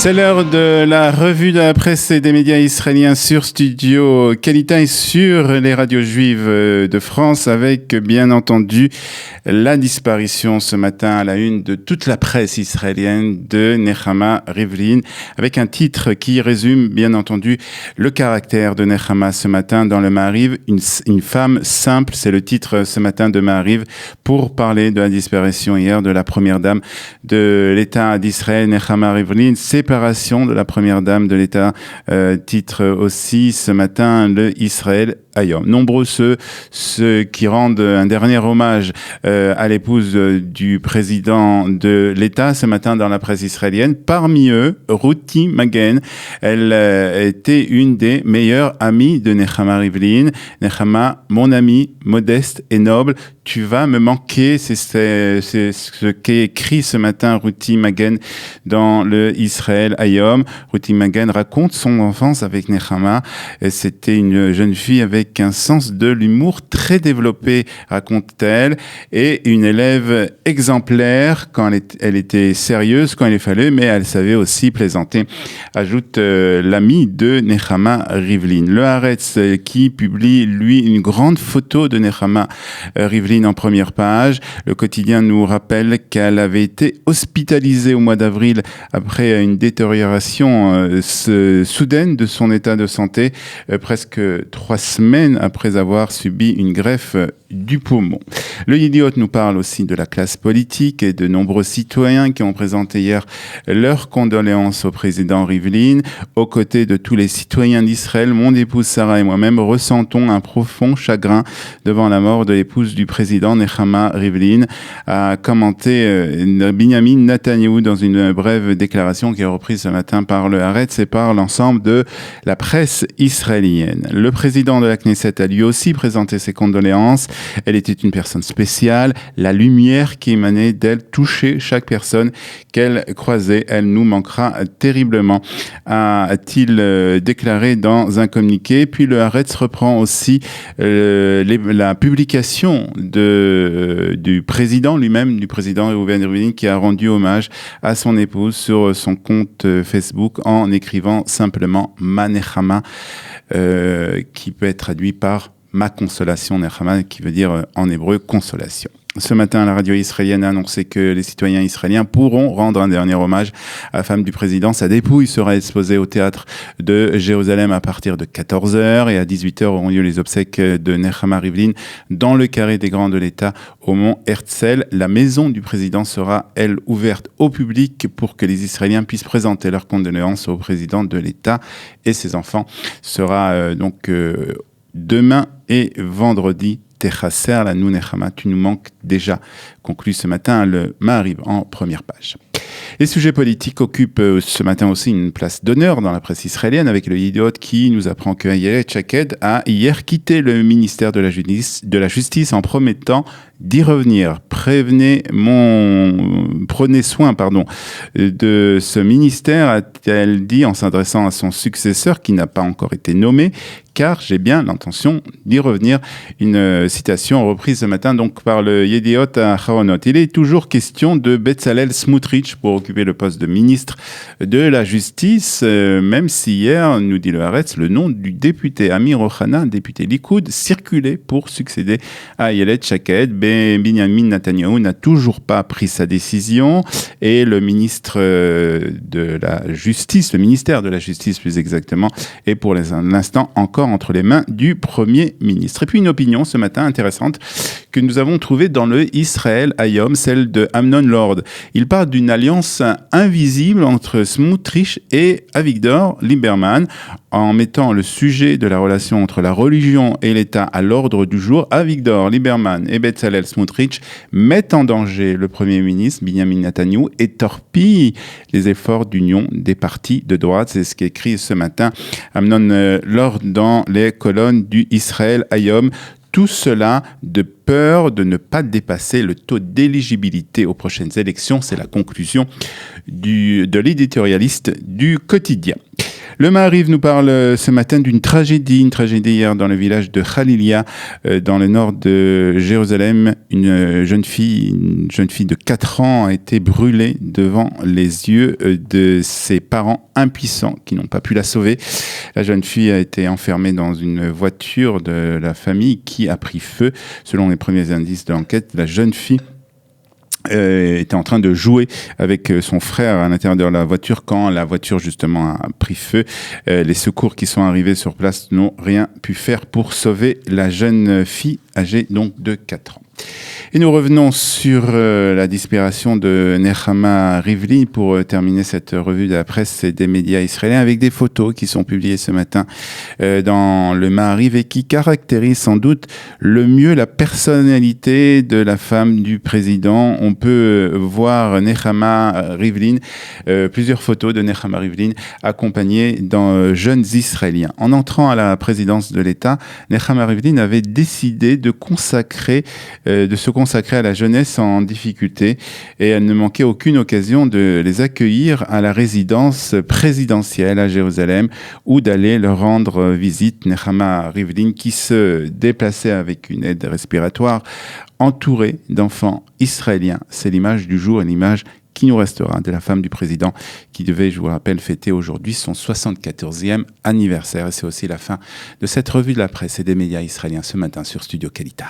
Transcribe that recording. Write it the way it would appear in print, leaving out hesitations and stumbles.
C'est l'heure de la revue de la presse et des médias israéliens sur Studio Qualité et sur les radios juives de France avec bien entendu la disparition ce matin à la une de toute la presse israélienne de Nechama Rivlin avec un titre qui résume bien entendu le caractère de Nechama ce matin dans le Maariv, une femme simple, c'est le titre ce matin de Maariv pour parler de la disparition hier de la première dame de l'État d'Israël, Nechama Rivlin, séparation de la première dame de l'État, titre aussi ce matin le Israël Hayom. Nombreux ceux qui rendent un dernier hommage à l'épouse du président de l'État ce matin dans la presse israélienne. Parmi eux, Ruti Magen, elle était une des meilleures amies de Nechama Rivlin. Nechama, mon amie, modeste et noble, tu vas me manquer. C'est ce qu'est écrit ce matin Ruti Magen dans le Israël Hayom. Ruti Magen raconte son enfance avec Nechama. C'était une jeune fille avec un sens de l'humour très développé, raconte-t-elle, et une élève exemplaire quand elle était sérieuse quand il fallait, mais elle savait aussi plaisanter, ajoute l'ami de Nechama Rivlin. Le Haaretz qui publie, lui, une grande photo de Nechama Rivlin en première page. Le quotidien nous rappelle qu'elle avait été hospitalisée au mois d'avril après une détérioration soudaine de son état de santé, presque 3 semaines après avoir subi une greffe du poumon. Le Yediot nous parle aussi de la classe politique et de nombreux citoyens qui ont présenté hier leurs condoléances au président Rivlin. Aux côtés de tous les citoyens d'Israël, mon épouse Sarah et moi-même ressentons un profond chagrin devant la mort de l'épouse du président Nechama Rivlin, a commenté Binyamin Netanyahou dans une brève déclaration qui est reprise ce matin par le Haaretz et par l'ensemble de la presse israélienne. Le président de la Knesset a lui aussi présenté ses condoléances. Elle était une personne spéciale. La lumière qui émanait d'elle touchait chaque personne qu'elle croisait. Elle nous manquera terriblement, a-t-il déclaré dans un communiqué. Puis le Haaretz reprend aussi la publication du président lui-même, du président Reuven Rivlin, qui a rendu hommage à son épouse sur son compte Facebook en écrivant simplement Ma Nechama, qui peut être traduit par ma consolation, Nechama, qui veut dire en hébreu consolation. Ce matin, la radio israélienne a annoncé que les citoyens israéliens pourront rendre un dernier hommage à la femme du président. Sa dépouille sera exposée au théâtre de Jérusalem à partir de 14h et à 18h auront lieu les obsèques de Nechama Rivlin dans le carré des Grands de l'État au mont Herzl. La maison du président sera, elle, ouverte au public pour que les Israéliens puissent présenter leurs condoléances au président de l'État et ses enfants. Ce sera donc demain et vendredi. Techasser, la nous Nechama, tu nous manques déjà, conclut ce matin le Maariv en première page. Les sujets politiques occupent ce matin aussi une place d'honneur dans la presse israélienne avec le Yediot qui nous apprend que Ayelet Shaked a hier quitté le ministère de la Justice en promettant d'y revenir. Prenez soin, de ce ministère, a-t-elle dit en s'adressant à son successeur qui n'a pas encore été nommé, car j'ai bien l'intention d'y revenir. Une citation reprise ce matin donc par le Yediot à Haronot. Il est toujours question de Betzalel Smotrich pour occuper le poste de ministre de la Justice, même si hier, nous dit le Haaretz, le nom du député Amir Ohana, député Likoud, circulait pour succéder à Ayelet Shaked. Binyamin Netanyahou n'a toujours pas pris sa décision et le ministre de la Justice, le ministère de la Justice plus exactement, est pour l'instant encore entre les mains du Premier ministre. Et puis une opinion ce matin intéressante que nous avons trouvée dans le Israël Hayom, celle de Amnon Lord. Il parle d'une alliance invisible entre Smotrich et Avigdor Lieberman. En mettant le sujet de la relation entre la religion et l'État à l'ordre du jour, Avigdor Lieberman et Betzalel Smotrich mettent en danger le Premier ministre Binyamin Netanyahou et torpillent les efforts d'union des partis de droite. C'est ce qu'écrit ce matin Amnon Lord dans les colonnes du Israël Hayom. Tout cela de peur de ne pas dépasser le taux d'éligibilité aux prochaines élections. C'est la conclusion de l'éditorialiste du quotidien. Le Maariv nous parle ce matin d'une tragédie hier dans le village de Khalilia, dans le nord de Jérusalem. Une jeune fille de 4 ans a été brûlée devant les yeux de ses parents impuissants qui n'ont pas pu la sauver. La jeune fille a été enfermée dans une voiture de la famille qui a pris feu. Selon les premiers indices de l'enquête, la jeune fille était en train de jouer avec son frère à l'intérieur de la voiture quand la voiture justement a pris feu. Les secours qui sont arrivés sur place n'ont rien pu faire pour sauver la jeune fille âgée donc de 4 ans. Et nous revenons sur la disparition de Nechama Rivlin pour terminer cette revue de la presse et des médias israéliens avec des photos qui sont publiées ce matin dans le Maariv et qui caractérisent sans doute le mieux la personnalité de la femme du président. On peut voir Nechama Rivlin, plusieurs photos de Nechama Rivlin accompagnées d'un jeunes Israéliens. En entrant à la présidence de l'État, Nechama Rivlin avait décidé de se consacrer à la jeunesse en difficulté et elle ne manquait aucune occasion de les accueillir à la résidence présidentielle à Jérusalem ou d'aller leur rendre visite. Nechama Rivlin qui se déplaçait avec une aide respiratoire entourée d'enfants israéliens. C'est l'image du jour et l'image qui nous restera de la femme du président qui devait, je vous le rappelle, fêter aujourd'hui son 74e anniversaire. Et c'est aussi la fin de cette revue de la presse et des médias israéliens ce matin sur Studio Kalita.